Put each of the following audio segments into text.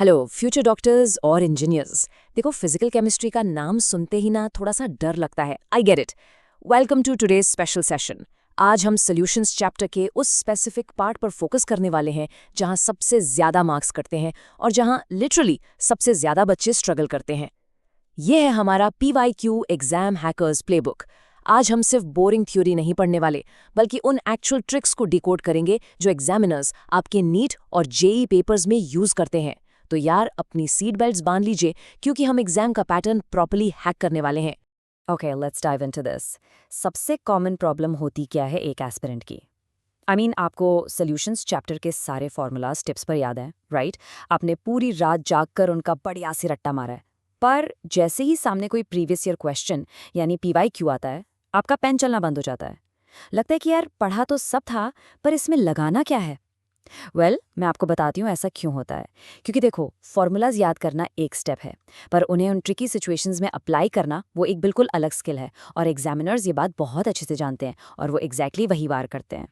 Hello future doctors और engineers. देखो, physical chemistry का नाम सुनते ही ना थोड़ा सा डर लगता है। I get it. Welcome to today's special session. आज हम सॉल्यूशंस चैप्टर के उस स्पेसिफिक पार्ट पर फोकस करने वाले हैं जहां सबसे ज्यादा मार्क्स कटते हैं और जहां लिटरली सबसे ज्यादा बच्चे स्ट्रगल करते हैं। यह है हमारा PYQ एग्जाम हैकर्स प्लेबुक। आज हम सिर्फ बोरिंग थ्योरी नहीं पढ़ने वाले, बल्कि उन एक्चुअल ट्रिक्स को डिकोड करेंगे जो एग्जामिनर्स आपके नीट और जेई पेपर्स में यूज करते हैं। तो यार, अपनी सीट बेल्ट्स बांध लीजिए, क्योंकि हम एग्जाम का पैटर्न प्रॉपर्ली हैक करने वाले हैं। Okay, let's dive into this. सबसे कॉमन प्रॉब्लम होती क्या है एक एस्पिरेंट की? आपको सॉल्यूशंस चैप्टर के सारे फॉर्मूलाज टिप्स पर याद है, राइट? आपने पूरी रात जागकर उनका बढ़िया से रट्टा मारा है, पर जैसे ही सामने कोई प्रीवियस ईयर क्वेश्चन यानी PYQ आता है, आपका पेन चलना बंद हो जाता है। लगता है कि यार पढ़ा तो सब था, पर इसमें लगाना क्या है? मैं आपको बताती हूँ ऐसा क्यों होता है। क्योंकि देखो, फॉर्मूलाज याद करना एक स्टेप है, पर उन्हें उन ट्रिकी सिचुएशंस में अप्लाई करना वो एक बिल्कुल अलग स्किल है, और एग्जामिनर्स ये बात बहुत अच्छे से जानते हैं, और वो एग्जैक्टली वही वार करते हैं।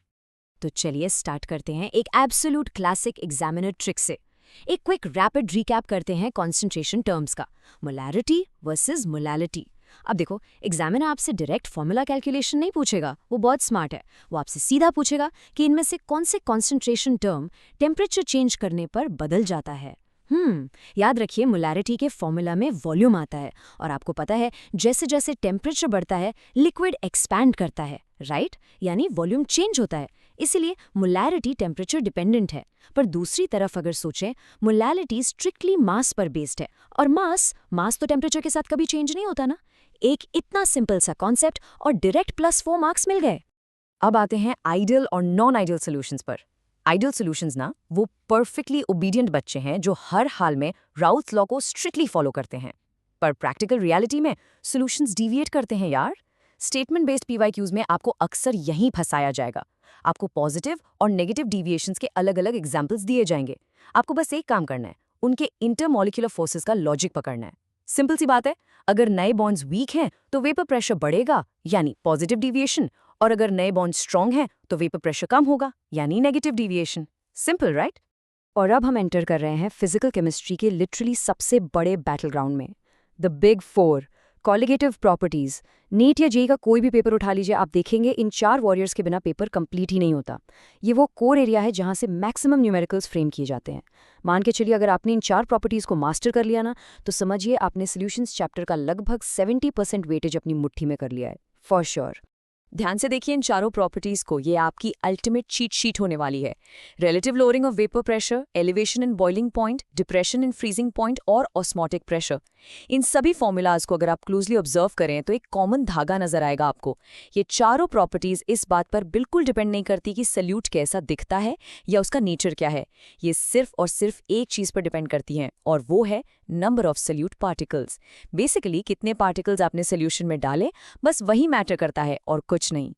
तो चलिए स्टार्ट करते हैं एक एब्सोल्यूट क्लासिक एग्जामिनर ट्रिक से। एक क्विक रैपिड रिकैप करते हैं कॉन्सेंट्रेशन टर्म्स का, मोलैरिटी वर्सेस मोलैलिटी। अब देखो, एग्जामिनर आपसे डायरेक्ट फॉर्मूला कैलकुलेशन नहीं पूछेगा, वो बहुत स्मार्ट है। वो आपसे सीधा पूछेगा कि इनमें से कौन से कॉन्सेंट्रेशन टर्म टेम्परेचर चेंज करने पर बदल जाता है। याद रखिए, मोलैरिटी के फॉर्मूला में वॉल्यूम आता है, और आपको पता है जैसे जैसे टेम्परेचर बढ़ता है लिक्विड एक्सपैंड करता है, राइट? यानी वॉल्यूम चेंज होता है। इसीलिए मोलैरिटी टेम्परेचर डिपेंडेंट है। पर दूसरी तरफ अगर सोचें, मोलैलिटी स्ट्रिक्टली मास पर बेस्ड है, और मास तो टेम्परेचर के साथ कभी चेंज नहीं होता ना। एक इतना सिंपल सा कॉन्सेप्ट और डायरेक्ट +4 मार्क्स मिल गए। अब आते हैं आइडियल और नॉन आइडियल सोल्यूशंस पर। आइडियल सोल्यूशंस ना वो परफेक्टली ओबीडियंट बच्चे हैं जो हर हाल में राउथ्स लॉ को स्ट्रिक्टली फॉलो करते हैं। पर प्रैक्टिकल रियलिटी में सोल्यूशंस डिविएट करते हैं यार। स्टेटमेंट बेस्ड PYQs में आपको अक्सर यहीं फंसाया जाएगा। आपको पॉजिटिव और नेगेटिव डिविएशंस के अलग अलग एग्जाम्पल्स दिए जाएंगे। आपको बस एक काम करना है, उनके इंटरमॉलिक्यूलर फोर्सेस का लॉजिक पकड़ना है। सिंपल सी बात है, अगर नए बॉन्ड्स वीक हैं तो वेपर प्रेशर बढ़ेगा, यानी पॉजिटिव डिविएशन, और अगर नए बॉन्ड स्ट्रांग हैं तो वेपर प्रेशर कम होगा, यानी नेगेटिव डिविएशन। Simple, right? और अब हम एंटर कर रहे हैं फिजिकल केमिस्ट्री के लिटरली सबसे बड़े बैटल ग्राउंड में, the big four, colligative properties. NEET या जेई का कोई भी पेपर उठा लीजिए, आप देखेंगे इन 4 वॉरियर्स के बिना पेपर कंप्लीट ही नहीं होता। ये वो कोर एरिया है जहां से मैक्सिमम न्यूमेरिकल्स फ्रेम किए जाते हैं। मान के चलिए, अगर आपने इन 4 प्रॉपर्टीज को मास्टर कर लिया ना, तो समझिए आपने सॉल्यूशंस चैप्टर का लगभग 70% वेटेज अपनी मुट्ठी में कर लिया है, फॉर श्योर। ध्यान से देखिए इन चारों प्रॉपर्टीज को, ये आपकी अल्टीमेट चीट शीट होने वाली है। Relative lowering of vapour pressure, elevation in boiling point, depression in freezing point और ऑस्मोटिक प्रेशर। इन सभी फॉर्मूलाज को अगर आप क्लोजली ऑब्जर्व करें तो एक कॉमन धागा नजर आएगा आपको। ये चारों प्रॉपर्टीज इस बात पर बिल्कुल डिपेंड नहीं करती कि सल्यूट कैसा दिखता है या उसका नेचर क्या है। ये सिर्फ और सिर्फ एक चीज पर डिपेंड करती हैं, और वो है number of solute particles. Basically कितने पार्टिकल्स आपने सोल्यूशन में डाले, बस वही मैटर करता है और कुछ नहीं।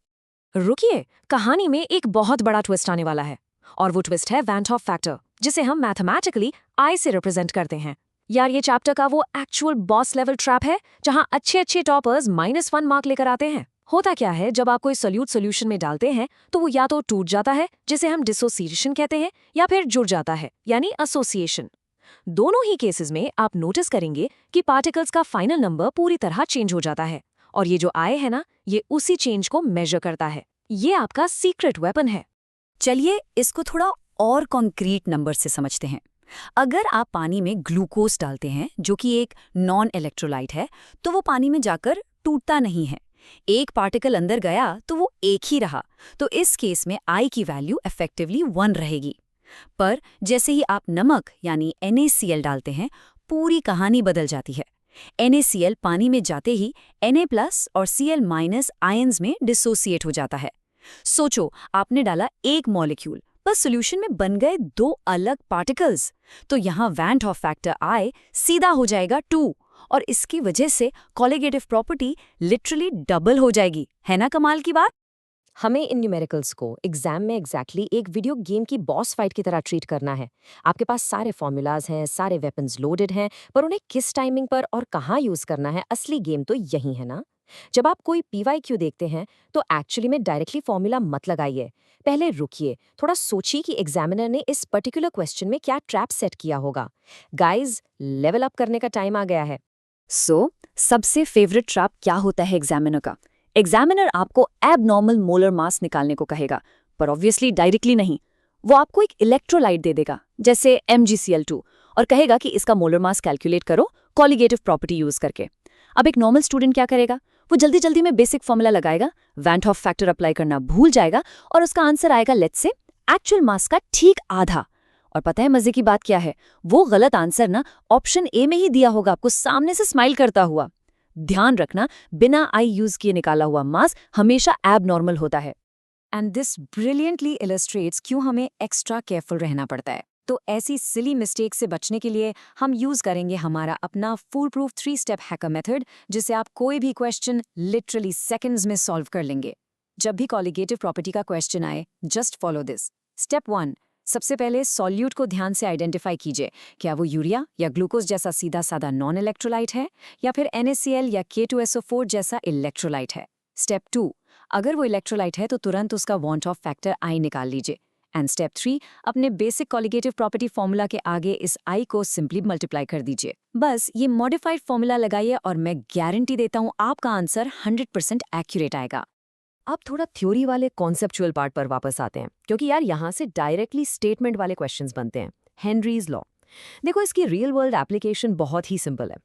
रुकिए, कहानी में एक बहुत बड़ा ट्विस्ट आने वाला है, और वो ट्विस्ट है वैन हॉफ फैक्टर, जिसे हम मैथमेटिकली आई से रिप्रेजेंट करते हैं। यार, ये चैप्टर का वो एक्चुअल बॉस लेवल ट्रैप है जहां अच्छे अच्छे टॉपर्स -1 मार्क लेकर आते हैं। होता क्या है, जब आप कोई सोल्यूशन में डालते हैं तो वो या तो टूट जाता है, जिसे हम डिसोसिएशन कहते हैं, या फिर जुड़ जाता है, यानी एसोसिएशन। दोनों ही केसेस में आप नोटिस करेंगे कि पार्टिकल्स का फाइनल नंबर पूरी तरह चेंज हो जाता है, और ये जो आई है ना, ये उसी चेंज को मेजर करता है। ये आपका सीक्रेट वेपन है। चलिए इसको थोड़ा और कॉन्क्रीट नंबर से समझते हैं। अगर आप पानी में ग्लूकोज डालते हैं, जो कि एक नॉन इलेक्ट्रोलाइट है, तो वो पानी में जाकर टूटता नहीं है। एक पार्टिकल अंदर गया तो वो एक ही रहा, तो इस केस में आई की वैल्यू इफेक्टिवली 1 रहेगी। पर जैसे ही आप नमक यानी NaCl डालते हैं, पूरी कहानी बदल जाती है। NaCl पानी में जाते ही Na+ और Cl- आयंस में डिसोसिएट हो जाता है। सोचो, आपने डाला एक मॉलिक्यूल, बस सॉल्यूशन में बन गए 2 अलग पार्टिकल्स। तो यहाँ वैन हॉफ फैक्टर I सीधा हो जाएगा 2, और इसकी वजह से कॉलिगेटिव प्रॉपर्टी लिटरली डबल हो जाएगी। है ना कमाल की बात? हमें इन न्यूमेरिकल्स को एग्जाम में एग्जैक्टली एक वीडियो गेम की बॉस फाइट की तरह ट्रीट करना है। आपके पास सारे फॉर्मूलाज हैं, सारे वेपन्स लोडेड हैं, पर उन्हें किस टाइमिंग पर और कहाँ यूज करना है, असली गेम तो यही है ना। जब आप कोई PYQ देखते हैं तो एक्चुअली में डायरेक्टली फॉर्मूला मत लगाइए। पहले रुकिए, थोड़ा सोचिए कि एग्जामिनर ने इस पर्टिकुलर क्वेश्चन में क्या ट्रैप सेट किया होगा। गाइस, लेवल अप करने का टाइम आ गया है। सबसे फेवरेट ट्रैप क्या होता है एग्जामिनर का? एग्जामिनर आपको एबनॉर्मल मोलर मास निकालने को कहेगा, पर ऑब्वियसली डायरेक्टली नहीं। वो आपको एक इलेक्ट्रोलाइट दे देगा, जैसे MgCl2, और कहेगा कि इसका मोलर मास कैलकुलेट करो कॉलिगेटिव प्रॉपर्टी यूज करके। अब एक नॉर्मल स्टूडेंट क्या करेगा? वो जल्दी जल्दी में बेसिक फॉर्मूला लगाएगा, वैन हॉफ फैक्टर अप्लाई करना भूल जाएगा, और उसका आंसर आएगा लेट्स से एक्चुअल मास का ठीक आधा। और पता है मजे की बात क्या है? वो गलत आंसर ना ऑप्शन ए में ही दिया होगा आपको, सामने से स्माइल करता हुआ। ध्यान रखना, बिना आई यूज किए निकाला हुआ मास हमेशा एबनॉर्मल होता है। एंड दिस ब्रिलियंटली इलस्ट्रेट्स क्यों हमें एक्स्ट्रा केयरफुल रहना पड़ता है। तो ऐसी सिली मिस्टेक से बचने के लिए हम यूज करेंगे हमारा अपना full proof 3 step hacker method, जिससे आप कोई भी क्वेश्चन लिटरली सेकंड्स में सॉल्व कर लेंगे। जब भी कॉलिगेटिव प्रॉपर्टी का क्वेश्चन आए, जस्ट फॉलो दिस। स्टेप 1, सबसे पहले सॉल्यूट को ध्यान से आइडेंटिफाई कीजिए। क्या वो यूरिया या ग्लूकोज जैसा सीधा साधा नॉन इलेक्ट्रोलाइट है, या फिर NaCl या K2SO4 जैसा इलेक्ट्रोलाइट है। स्टेप 2, अगर वो इलेक्ट्रोलाइट है तो तुरंत उसका वॉन्ट ऑफ फैक्टर I निकाल लीजिए। एंड स्टेप 3, अपने बेसिक कॉलिगेटिव प्रॉपर्टी फॉर्मूला के आगे इस I को सिंपली मल्टीप्लाई कर दीजिए। बस ये मॉडिफाइड फॉर्मूला लगाइए और मैं गारंटी देता हूँ आपका आंसर 100% एक्यूरेट आएगा। अब थोड़ा थ्योरी वाले कॉन्सेप्चुअल पार्ट पर वापस आते हैं, क्योंकि यार यहाँ से डायरेक्टली स्टेटमेंट वाले क्वेश्चंस बनते हैं। हेनरीज लॉ, देखो इसकी रियल वर्ल्ड एप्लीकेशन बहुत ही सिंपल है।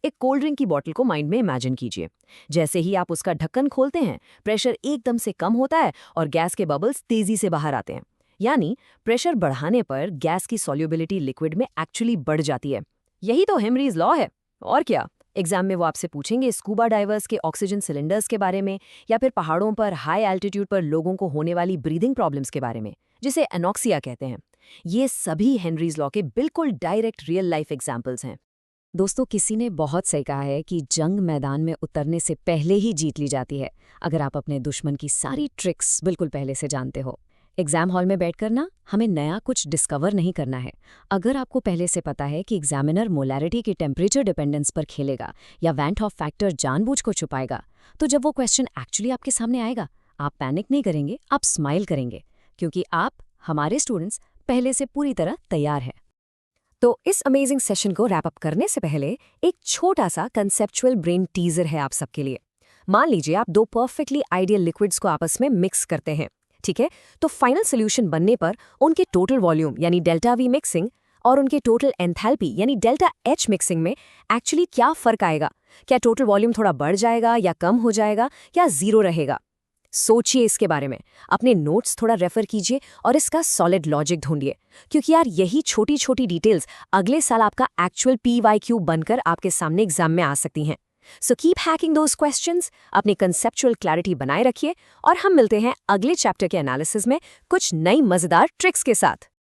एक कोल्ड ड्रिंक की बॉटल को माइंड में इमेजिन कीजिए। जैसे ही आप उसका ढक्कन खोलते हैं, प्रेशर एकदम से कम होता है और गैस के बबल्स तेजी से बाहर आते हैं। यानी प्रेशर बढ़ाने पर गैस की सॉल्युबिलिटी लिक्विड में एक्चुअली बढ़ जाती है। यही तो हेनरीज लॉ है। और क्या, एग्जाम में वो आपसे पूछेंगे स्कूबा डाइवर्स के ऑक्सीजन सिलेंडर्स के बारे में, या फिर पहाड़ों पर हाई एल्टीट्यूड पर लोगों को होने वाली ब्रीदिंग प्रॉब्लम्स के बारे में, जिसे एनॉक्सिया कहते हैं। ये सभी हेनरीज लॉ के बिल्कुल डायरेक्ट रियल लाइफ एग्जाम्पल्स हैं। दोस्तों, किसी ने बहुत सही कहा है कि जंग मैदान में उतरने से पहले ही जीत ली जाती है, अगर आप अपने दुश्मन की सारी ट्रिक्स बिल्कुल पहले से जानते हो। एग्जाम हॉल में बैठकर ना हमें नया कुछ डिस्कवर नहीं करना है। अगर आपको पहले से पता है कि एग्जामिनर मोलैरिटी की टेम्परेचर डिपेंडेंस पर खेलेगा या वैन हॉफ फैक्टर जानबूझ को छुपाएगा, तो जब वो क्वेश्चन एक्चुअली आपके सामने आएगा, आप पैनिक नहीं करेंगे, आप स्माइल करेंगे, क्योंकि आप, हमारे स्टूडेंट्स, पहले से पूरी तरह तैयार हैं। तो इस अमेजिंग सेशन को रैप अप करने से पहले एक छोटा सा कंसेप्चुअल ब्रेन टीजर है आप सबके लिए। मान लीजिए आप 2 परफेक्टली आइडियल लिक्विड्स को आपस में मिक्स करते हैं, ठीक है? तो फाइनल सोल्यूशन बनने पर उनके टोटल वॉल्यूम यानी डेल्टा V मिक्सिंग और उनके टोटल एंथैल्पी यानी डेल्टा H मिक्सिंग में एक्चुअली क्या फर्क आएगा? क्या टोटल वॉल्यूम थोड़ा बढ़ जाएगा या कम हो जाएगा या जीरो रहेगा? सोचिए इसके बारे में, अपने नोट्स थोड़ा रेफर कीजिए और इसका सॉलिड लॉजिक ढूंढिए, क्योंकि यार यही छोटी छोटी डिटेल्स अगले साल आपका एक्चुअल PYQ बनकर आपके सामने एग्जाम में आ सकती हैं। So keep hacking those questions, अपनी कंसेप्चुअल क्लैरिटी बनाए रखिए, और हम मिलते हैं अगले चैप्टर के एनालिसिस में कुछ नई मजेदार ट्रिक्स के साथ।